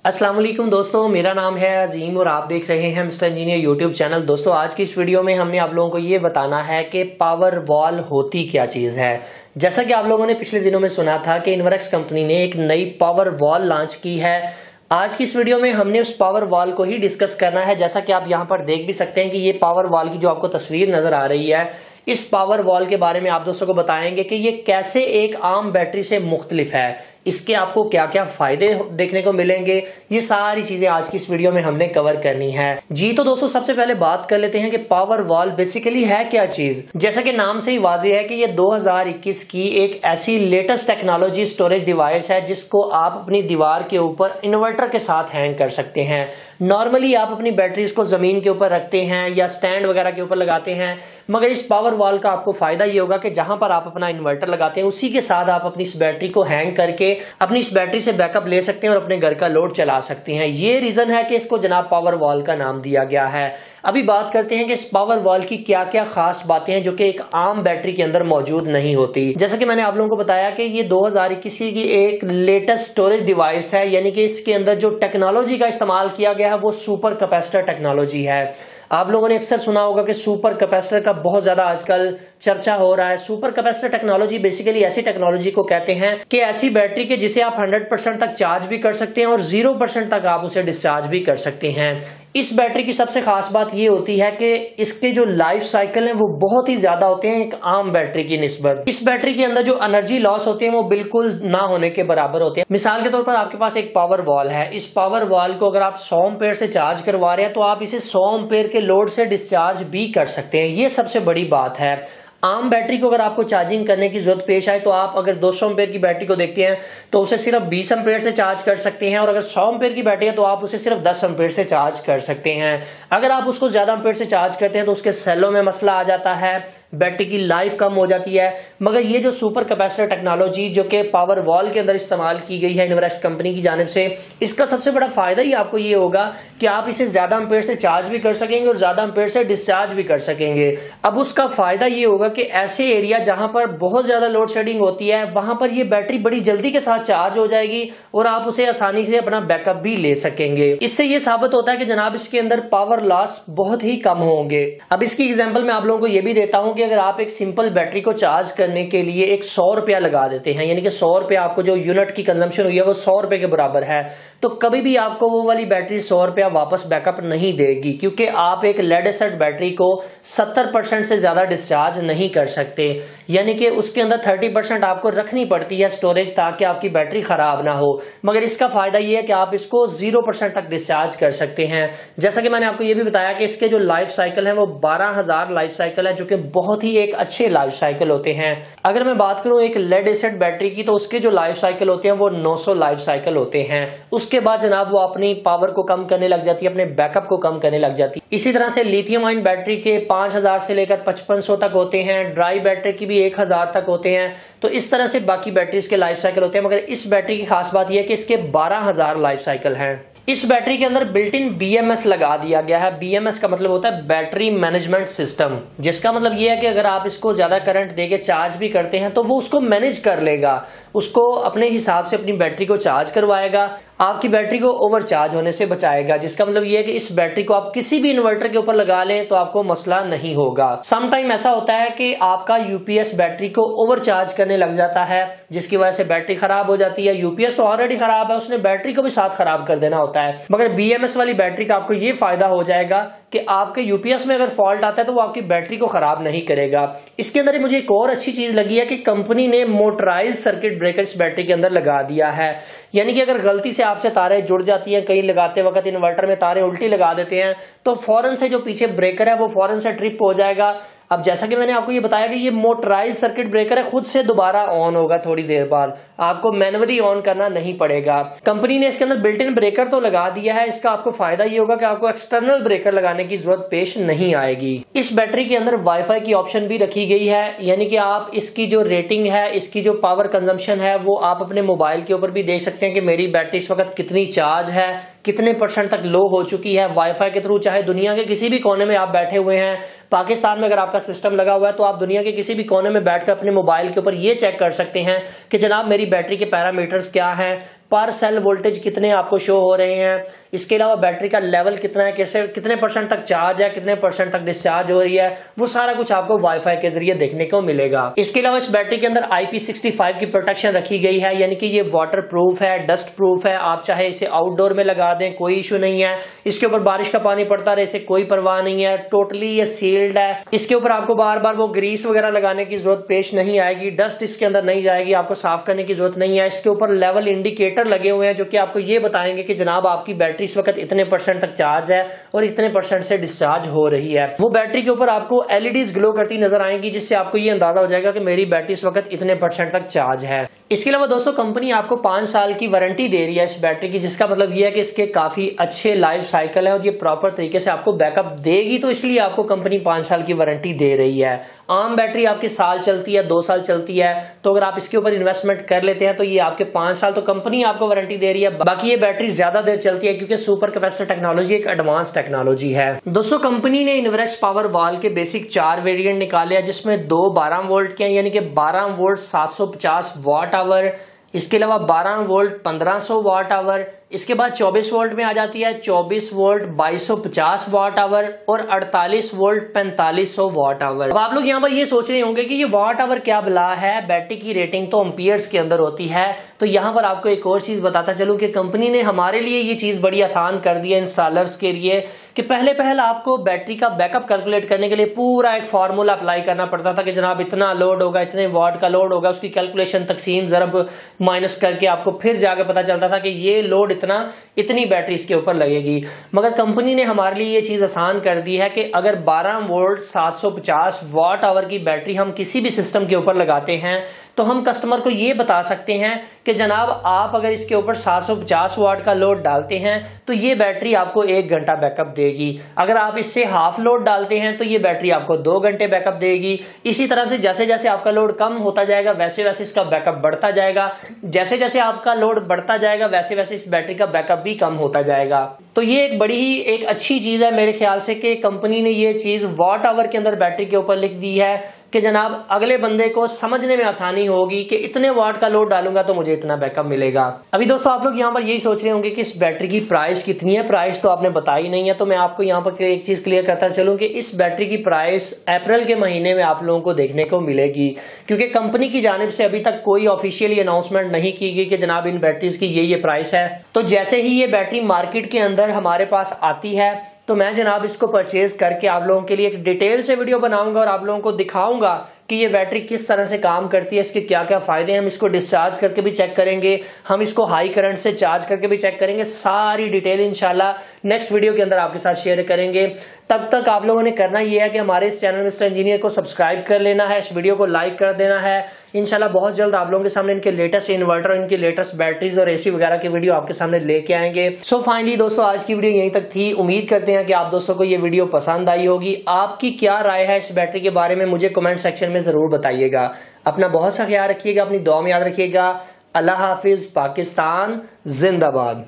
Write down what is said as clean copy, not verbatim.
अस्सलाम वालेकुम दोस्तों, मेरा नाम है अजीम और आप देख रहे हैं मिस्टर इंजीनियर यूट्यूब चैनल। दोस्तों आज की इस वीडियो में हमने आप लोगों को ये बताना है कि पावर वॉल होती क्या चीज़ है। जैसा कि आप लोगों ने पिछले दिनों में सुना था कि इन्वर्क्स कंपनी ने एक नई पावर वॉल लॉन्च की है। आज की इस वीडियो में हमने उस पावर वॉल को ही डिस्कस करना है। जैसा कि आप यहाँ पर देख भी सकते हैं कि ये पावर वॉल की जो आपको तस्वीर नजर आ रही है, इस पावर वॉल के बारे में आप दोस्तों को बताएंगे कि ये कैसे एक आम बैटरी से मुख्तलिफ है, इसके आपको क्या क्या फायदे देखने को मिलेंगे, ये सारी चीजें आज की इस वीडियो में हमने कवर करनी है जी। तो दोस्तों सबसे पहले बात कर लेते हैं कि पावर वॉल बेसिकली है क्या चीज। जैसा कि नाम से ही वाज़ेह है कि ये 2021 की एक ऐसी लेटेस्ट टेक्नोलॉजी स्टोरेज डिवाइस है जिसको आप अपनी दीवार के ऊपर इन्वर्टर के साथ हैंग कर सकते हैं। नॉर्मली आप अपनी बैटरीज को जमीन के ऊपर रखते हैं या स्टैंड वगैरह के ऊपर लगाते हैं, मगर इस पावर वॉल का आपको फायदा ये होगा कि जहां पर आप अपना इन्वर्टर लगाते हैं उसी के साथ आप अपनी इस बैटरी को हैंग करके अपनी इस बैटरी से बैकअप ले सकते हैं और अपने घर का लोड चला सकते हैं। ये रीजन है कि इसको जनाब पावर वॉल का नाम दिया गया है। अभी बात करते हैं कि इस पावर वॉल की क्या क्या खास बातें हैं जो कि एक आम बैटरी के अंदर मौजूद नहीं होती। जैसा कि मैंने आप लोगों को बताया कि ये 2021 की एक लेटेस्ट स्टोरेज डिवाइस है, यानी कि इसके अंदर जो टेक्नोलॉजी का इस्तेमाल किया गया है वो सुपर कैपेसिटर टेक्नोलॉजी है। आप लोगों ने अक्सर सुना होगा कि सुपर कैपेसिटर का बहुत ज्यादा आजकल चर्चा हो रहा है। सुपर कैपेसिटर टेक्नोलॉजी बेसिकली ऐसी टेक्नोलॉजी को कहते हैं कि ऐसी बैटरी के जिसे आप 100% तक चार्ज भी कर सकते हैं और 0% तक आप उसे डिस्चार्ज भी कर सकते हैं। इस बैटरी की सबसे खास बात यह होती है कि इसके जो लाइफ साइकिल है वो बहुत ही ज्यादा होते हैं एक आम बैटरी की निस्बत। इस बैटरी के अंदर जो एनर्जी लॉस होते हैं वो बिल्कुल ना होने के बराबर होते हैं। मिसाल के तौर पर आपके पास एक पावर वॉल है, इस पावर वॉल को अगर आप 100 एम्पेयर से चार्ज करवा रहे हैं तो आप इसे 100 एम्पेयर के लोड से डिस्चार्ज भी कर सकते हैं। ये सबसे बड़ी बात है। आम बैटरी को अगर आपको चार्जिंग करने की जरूरत पेश आए तो आप अगर 200 एम्पेयर की बैटरी को देखते हैं तो उसे सिर्फ 20 एम्पेयर से चार्ज कर सकते हैं, और अगर 100 एम्पेयर की बैटरी है तो आप उसे सिर्फ 10 एम्पेयर से चार्ज कर सकते हैं। अगर आप उसको ज्यादा एम्पेयर से चार्ज करते हैं तो उसके सेलों में मसला आ जाता है, बैटरी की लाइफ कम हो जाती है। मगर ये जो सुपर कैपेसिटर टेक्नोलॉजी जो कि पावर वॉल के अंदर इस्तेमाल की गई है इन्वर्क्स कंपनी की जानिब से, इसका सबसे बड़ा फायदा ही आपको ये होगा कि आप इसे ज्यादा एम्पेयर से चार्ज भी कर सकेंगे और ज्यादा एम्पेयर से डिस्चार्ज भी कर सकेंगे। अब उसका फायदा ये होगा कि ऐसे एरिया जहां पर बहुत ज्यादा लोड शेडिंग होती है वहां पर ये बैटरी बड़ी जल्दी के साथ चार्ज हो जाएगी और आप उसे आसानी से अपना बैकअप भी ले सकेंगे। इससे ये साबित होता है कि जनाब इसके अंदर पावर लॉस बहुत ही कम होंगे। अब इसकी एग्जांपल मैं आप लोगों को ये भी देता हूं कि अगर आप एक सिंपल बैटरी को चार्ज करने के लिए एक 100 रुपया लगा देते हैं, यानी कि 100 रुपया आपको जो यूनिट की कंजम्पशन हुई है वो 100 रुपए के बराबर है, तो कभी भी आपको वो वाली बैटरी 100 रुपया वापस बैकअप नहीं देगी, क्योंकि आप एक लेड एसिड बैटरी को 70% से ज्यादा डिस्चार्ज नहीं कर सकते। यानी कि उसके अंदर 30% आपको रखनी पड़ती है स्टोरेज ताकि आपकी बैटरी खराब ना हो। मगर इसका फायदा यह है कि आप इसको 0% तक डिस्चार्ज कर सकते हैं। जैसा कि मैंने आपको यह भी बताया कि इसके जो लाइफ साइकिल है वो 12,000 लाइफ साइकिल है, जो कि बहुत ही एक अच्छे लाइफ साइकिल होते हैं। अगर मैं बात करूं एक लेड एसिड बैटरी की तो उसके जो लाइफ साइकिल होते हैं वो 900 लाइफ साइकिल होते हैं। उसके बाद जनाब वो अपनी पावर को कम करने लग जाती है, अपने बैकअप को कम करने लग जाती है। इसी तरह से लिथियम आयन बैटरी के 5000 से लेकर 5500 तक होते हैं, ड्राई बैटरी की भी 1000 तक होते हैं। तो इस तरह से बाकी बैटरीज के लाइफ साइकिल होते हैं, मगर इस बैटरी की खास बात यह है कि इसके 12,000 लाइफ साइकिल हैं। इस बैटरी के अंदर बिल्ट इन BMS लगा दिया गया है। BMS का मतलब होता है बैटरी मैनेजमेंट सिस्टम, जिसका मतलब यह है कि अगर आप इसको ज्यादा करंट देके चार्ज भी करते हैं तो वो उसको मैनेज कर लेगा, उसको अपने हिसाब से अपनी बैटरी को चार्ज करवाएगा, आपकी बैटरी को ओवरचार्ज होने से बचाएगा। जिसका मतलब यह है कि इस बैटरी को आप किसी भी इन्वर्टर के ऊपर लगा लें तो आपको मसला नहीं होगा। सम टाइम ऐसा होता है कि आपका UPS बैटरी को ओवरचार्ज करने लग जाता है, जिसकी वजह से बैटरी खराब हो जाती है। UPS तो ऑलरेडी खराब है, उसने बैटरी को भी साथ खराब कर देना होता है। मगर BMS वाली बैटरी का आपको ये फायदा हो जाएगा कि आपके UPS में अगर फॉल्ट आता है तो वो आपकी बैटरी को खराब नहीं करेगा। इसके अंदर मुझे एक और अच्छी चीज लगी है कि कंपनी ने मोटराइज सर्किट ब्रेकर इस बैटरी के अंदर लगा दिया है। यानी कि अगर गलती से आपसे तारें जुड़ जाती हैं, कहीं लगाते वक्त इन्वर्टर में तारें उल्टी लगा देते हैं तो फौरन से जो पीछे ब्रेकर है वो फौरन से ट्रिप हो जाएगा। अब जैसा कि मैंने आपको ये बताया कि ये मोटराइज सर्किट ब्रेकर है, खुद से दोबारा ऑन होगा थोड़ी देर बाद, आपको मैनुअली ऑन करना नहीं पड़ेगा। कंपनी ने इसके अंदर बिल्ट इन ब्रेकर तो लगा दिया है, इसका आपको फायदा ये होगा कि आपको एक्सटर्नल ब्रेकर लगाने की जरूरत पेश नहीं आएगी। इस बैटरी के अंदर वाईफाई की ऑप्शन भी रखी गई है, यानी कि आप इसकी जो रेटिंग है, इसकी जो पावर कंजम्पशन है वो आप अपने मोबाइल के ऊपर भी देख सकते हैं कि मेरी बैटरी इस वक्त कितनी चार्ज है, कितने % तक लो हो चुकी है। वाईफाई के थ्रू चाहे दुनिया के किसी भी कोने में आप बैठे हुए हैं, पाकिस्तान में अगर आपका सिस्टम लगा हुआ है तो आप दुनिया के किसी भी कोने में बैठकर अपने मोबाइल के ऊपर ये चेक कर सकते हैं कि जनाब मेरी बैटरी के पैरामीटर्स क्या हैं, पर सेल वोल्टेज कितने आपको शो हो रहे हैं, इसके अलावा बैटरी का लेवल कितना है, कैसे कितने परसेंट तक चार्ज है, कितने परसेंट तक डिस्चार्ज हो रही है, वो सारा कुछ आपको वाईफाई के जरिए देखने को मिलेगा। इसके अलावा इस बैटरी के अंदर IP65 की प्रोटेक्शन रखी गई है, यानी कि ये वाटर प्रूफ है, डस्ट प्रूफ है। आप चाहे इसे आउटडोर में लगा दें, कोई इशू नहीं है। इसके ऊपर बारिश का पानी पड़ता रहे, इसे कोई परवाह नहीं है। टोटली ये सील्ड है। इसके ऊपर आपको बार बार वो ग्रीस वगैरह लगाने की जरूरत पेश नहीं आएगी, डस्ट इसके अंदर नहीं जाएगी, आपको साफ करने की जरूरत नहीं है। इसके ऊपर लेवल इंडिकेटर लगे हुए हैं जो कि आपको ये बताएंगे कि जनाब आपकी बैटरी इस वक्त इतने परसेंट तक चार्ज है और इतने परसेंट से डिस्चार्ज हो रही है। वो बैटरी के ऊपर आपको LEDs ग्लो करती नजर आएंगी, जिससे आपको ये अंदाजा हो जाएगा कि मेरी बैटरी इस वक्त इतने परसेंट तक चार्ज है। इसके अलावा दोस्तों कंपनी आपको 5 साल की वारंटी दे रही है इस बैटरी की, जिसका मतलब ये है कि इसके काफी अच्छे लाइफ साइकिल है और ये प्रॉपर तरीके से आपको बैकअप देगी, तो इसलिए आपको कंपनी 5 साल की वारंटी दे रही है। आम बैटरी आपकी साल चलती है, 2 साल चलती है, तो अगर आप इसके ऊपर इन्वेस्टमेंट कर लेते हैं तो ये आपके 5 साल तो कंपनी आपको वारंटी दे रही है। बाकी ये बैटरी ज्यादा देर चलती है क्योंकि सुपर कैपेसिटर टेक्नोलॉजी एक एडवांस टेक्नोलॉजी है। दोस्तों कंपनी ने इनवर्स पावर वॉल के बेसिक 4 वेरिएंट निकाले हैं, जिसमें 2 12 वोल्ट के हैं, यानी कि 12 वोल्ट 750 वाट आवर, इसके अलावा 12 वोल्ट 1500 वाट आवर, इसके बाद 24 वोल्ट में आ जाती है 24 वोल्ट 2250 वाट आवर और 48 वोल्ट 4500 वाट आवर। अब आप लोग यहाँ पर ये सोच रहे होंगे कि ये वाट आवर क्या बला है, बैटरी की रेटिंग तो एम्पियर्स के अंदर होती है। तो यहाँ पर आपको एक और चीज बताता चलूं कि कंपनी ने हमारे लिए ये चीज बड़ी आसान कर दी है इंस्टॉलर्स के लिए, कि पहले आपको बैटरी का बैकअप कैलकुलेट करने के लिए पूरा एक फार्मूला अप्लाई करना पड़ता था कि जनाब इतना लोड होगा, इतने वाट का लोड होगा, उसकी कैलकुलेशन तकसीम ज़रब माइनस करके आपको फिर जाके पता चलता था कि ये लोड इतनी बैटरी इसके ऊपर लगेगी। मगर कंपनी ने हमारे लिए ये चीज आसान कर दी है कि अगर 12 वोल्ट 750 वाट आवर की बैटरी हम किसी भी सिस्टम के ऊपर लगाते हैं तो हम कस्टमर को ये बता सकते हैं कि जनाब आप अगर इसके ऊपर 750 वाट का लोड डालते हैं तो ये बैटरी आपको 1 घंटा बैकअप देगी। अगर आप इससे हाफ लोड डालते हैं तो ये बैटरी आपको 2 घंटे बैकअप देगी। इसी तरह से जैसे जैसे आपका लोड कम होता जाएगा वैसे वैसे इसका बैकअप बढ़ता जाएगा, जैसे जैसे आपका लोड बढ़ता जाएगा वैसे वैसे इस बैटरी का बैकअप भी कम होता जाएगा। तो ये एक बड़ी ही एक अच्छी चीज है मेरे ख्याल से कि कंपनी ने ये चीज वाट आवर के अंदर बैटरी के ऊपर लिख दी है कि जनाब अगले बंदे को समझने में आसानी होगी कि इतने वाट का लोड डालूंगा तो मुझे इतना बैकअप मिलेगा। अभी दोस्तों आप लोग यहाँ पर यही सोच रहे होंगे कि इस बैटरी की प्राइस कितनी है, प्राइस तो आपने बताई नहीं है। तो मैं आपको यहाँ पर एक चीज क्लियर करता चलूं कि इस बैटरी की प्राइस अप्रैल के महीने में आप लोगों को देखने को मिलेगी, क्योंकि कंपनी की जानिब से अभी तक कोई ऑफिशियली अनाउंसमेंट नहीं की गई कि जनाब इन बैटरीज की ये प्राइस है। तो जैसे ही ये बैटरी मार्केट के अंदर हमारे पास आती है तो मैं जनाब इसको परचेज करके आप लोगों के लिए एक डिटेल से वीडियो बनाऊंगा और आप लोगों को दिखाऊंगा कि ये बैटरी किस तरह से काम करती है, इसके क्या क्या फायदे हैं। हम इसको डिस्चार्ज करके भी चेक करेंगे, हम इसको हाई करंट से चार्ज करके भी चेक करेंगे। सारी डिटेल इंशाल्लाह नेक्स्ट वीडियो के अंदर आपके साथ शेयर करेंगे। तब तक आप लोगों ने करना ये है कि हमारे इस चैनल मिस्टर इंजीनियर को सब्सक्राइब कर लेना है, इस वीडियो को लाइक कर देना है। इंशाल्लाह बहुत जल्द आप लोगों के सामने इनके लेटेस्ट इन्वर्टर, इनकी लेटेस्ट बैटरीज और AC वगैरह की वीडियो आपके सामने लेके आएंगे। सो फाइनली दोस्तों आज की वीडियो यहीं तक थी। उम्मीद करते हैं कि आप दोस्तों को ये वीडियो पसंद आई होगी। आपकी क्या राय है इस बैटरी के बारे में मुझे कमेंट सेक्शन में जरूर बताइएगा। अपना बहुत सा ख्याल रखिएगा, अपनी दुआ में याद रखिएगा। अल्लाह हाफिज, पाकिस्तान जिंदाबाद।